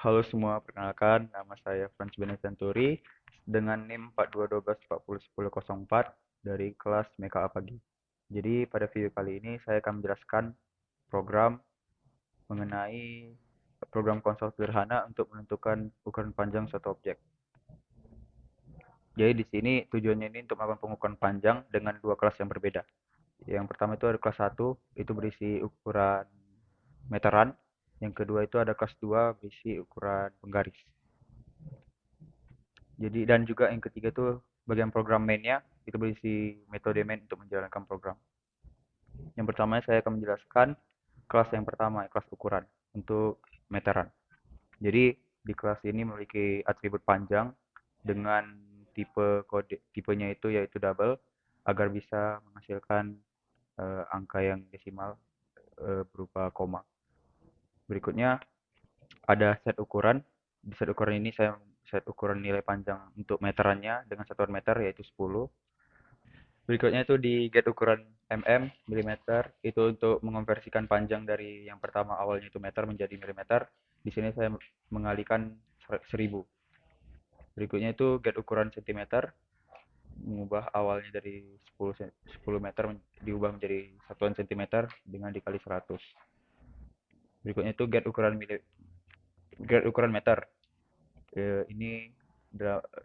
Halo semua, perkenalkan nama saya Franz Benetanturi dengan NIM 4212401004 dari kelas MKA Pagi. Jadi pada video kali ini saya akan menjelaskan program mengenai program konsol sederhana untuk menentukan ukuran panjang suatu objek. Jadi di sini tujuannya ini untuk melakukan pengukuran panjang dengan dua kelas yang berbeda. Yang pertama itu ada kelas 1, itu berisi ukuran meteran. Yang kedua itu ada kelas 2 berisi ukuran penggaris. Jadi dan juga yang ketiga tuh bagian program mainnya itu berisi metode main untuk menjalankan program. Yang pertama saya akan menjelaskan kelas yang pertama, kelas ukuran untuk meteran. Jadi di kelas ini memiliki atribut panjang dengan tipenya itu yaitu double agar bisa menghasilkan angka yang desimal berupa koma. Berikutnya ada set ukuran. Di set ukuran ini saya set ukuran nilai panjang untuk meterannya dengan satuan meter yaitu 10. Berikutnya itu di get ukuran milimeter itu untuk mengonversikan panjang dari yang pertama awalnya itu meter menjadi milimeter. Di sini saya mengalihkan 1000. Berikutnya itu get ukuran sentimeter, mengubah awalnya dari 10 meter diubah menjadi satuan sentimeter dengan dikali 100. Berikutnya itu get ukuran meter. Ini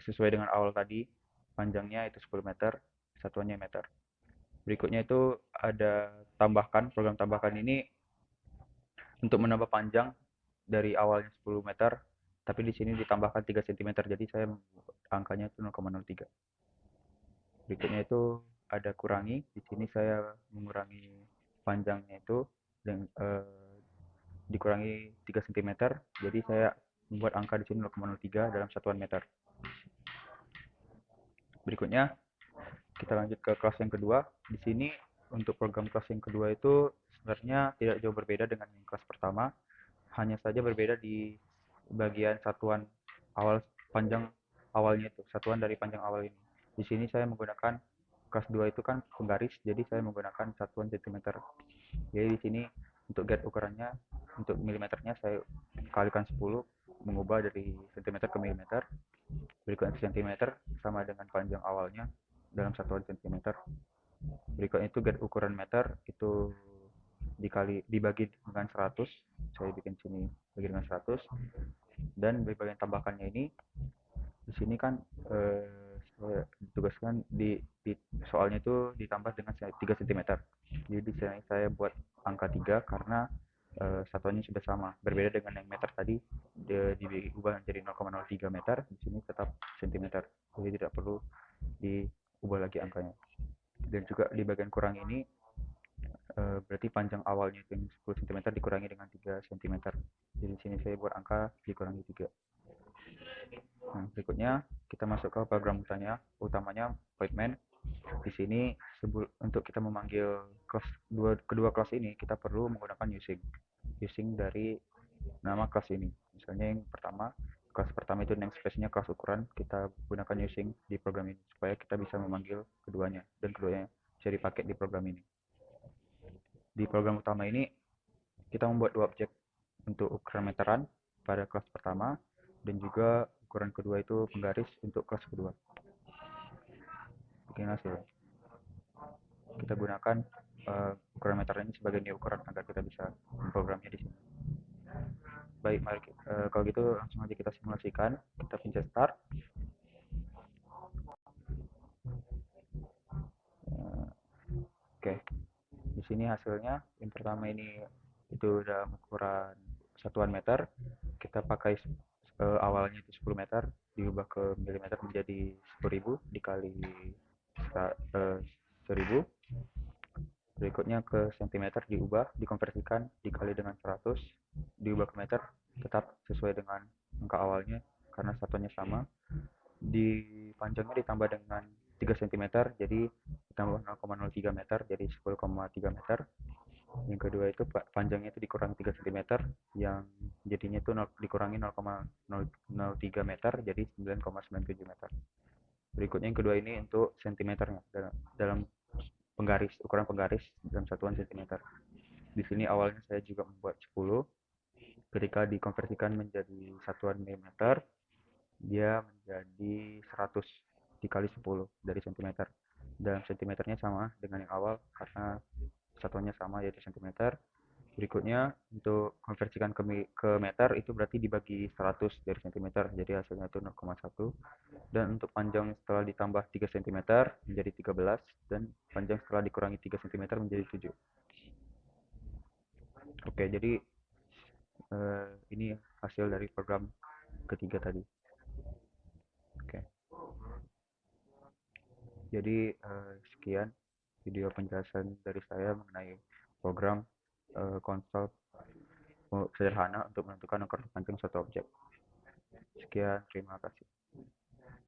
sesuai dengan awal tadi, panjangnya itu 10 meter, satuannya meter. Berikutnya itu ada program tambahkan ini untuk menambah panjang dari awalnya 10 meter, tapi di sini ditambahkan 3 cm, jadi saya angkanya itu 0,03. Berikutnya itu ada kurangi, di sini saya mengurangi panjangnya itu dan dikurangi 3 cm, jadi saya membuat angka di sini 0,03 dalam satuan meter. Berikutnya kita lanjut ke kelas yang kedua. Di sini untuk program kelas yang kedua itu sebenarnya tidak jauh berbeda dengan yang kelas pertama, hanya saja berbeda di bagian satuan awal panjang awalnya itu, satuan dari panjang awal ini. Di sini saya menggunakan kelas 2 itu kan penggaris, jadi saya menggunakan satuan centimeter. Jadi di sini untuk get ukurannya, untuk milimeternya saya kalikan 10, mengubah dari centimeter ke milimeter. Berikutnya centimeter sama dengan panjang awalnya dalam satuan centimeter. Berikutnya itu get ukuran meter itu dibagi dengan 100. Saya bikin sini bagi dengan 100. Dan bagian tambahkannya ini di sini kan saya ditugaskan di soalnya itu ditambah dengan 3 cm. Jadi di sini saya buat angka 3 karena satuannya sudah sama. Berbeda dengan yang meter tadi, diubah menjadi 0,03 meter, di sini tetap cm. Jadi tidak perlu diubah lagi angkanya. Dan juga di bagian kurang ini berarti panjang awalnya itu yang 10 cm dikurangi dengan 3 cm. Jadi di sini saya buat angka dikurangi 3. Nah, berikutnya kita masuk ke program utamanya void main. Di sini untuk kita memanggil kedua kelas ini kita perlu menggunakan using dari nama kelas ini. Misalnya yang pertama, kelas pertama itu namespace-nya kelas ukuran, kita gunakan using di program ini supaya kita bisa memanggil keduanya dan keduanya bisa dipakai di program ini. Di program utama ini kita membuat dua objek untuk ukuran meteran pada kelas pertama dan juga ukuran kedua itu penggaris untuk kelas kedua. Bikin hasil. Kita gunakan ukuran meteran ini sebagai new ukuran agar kita bisa memprogramnya di sini. Baik, mari kalau gitu langsung aja kita simulasikan. Kita pencet start. Oke, di sini hasilnya yang pertama ini itu dalam ukuran satuan meter. Kita pakai awalnya itu 10 meter, diubah ke milimeter menjadi 10.000 dikali 1000. Berikutnya ke sentimeter dikonversikan dikali dengan 100, diubah ke meter, tetap sesuai dengan angka awalnya karena satuannya sama. Di panjangnya ditambah dengan 3 cm, jadi ditambah 0,03 meter, jadi 10,3 meter. Yang kedua itu panjangnya itu dikurangi 3 cm, yang jadinya itu dikurangi 0,003 meter, jadi 9,97 meter. Berikutnya yang kedua ini untuk sentimeternya dalam ukuran penggaris dalam satuan cm. Di sini awalnya saya juga membuat 10, Ketika dikonversikan menjadi satuan milimeter, dia menjadi 100 dikali 10 dari sentimeter. Dan sentimeternya sama dengan yang awal karena satuannya sama yaitu sentimeter. Berikutnya untuk konversikan ke meter itu berarti dibagi 100 dari sentimeter, jadi hasilnya itu 0,1. Dan untuk panjang setelah ditambah 3 cm menjadi 13 dan panjang setelah dikurangi 3 cm menjadi 7. Oke, jadi ini hasil dari program ketiga tadi. Oke. Jadi sekian video penjelasan dari saya mengenai program konsol sederhana untuk menentukan akar panjang suatu objek. Sekian, terima kasih.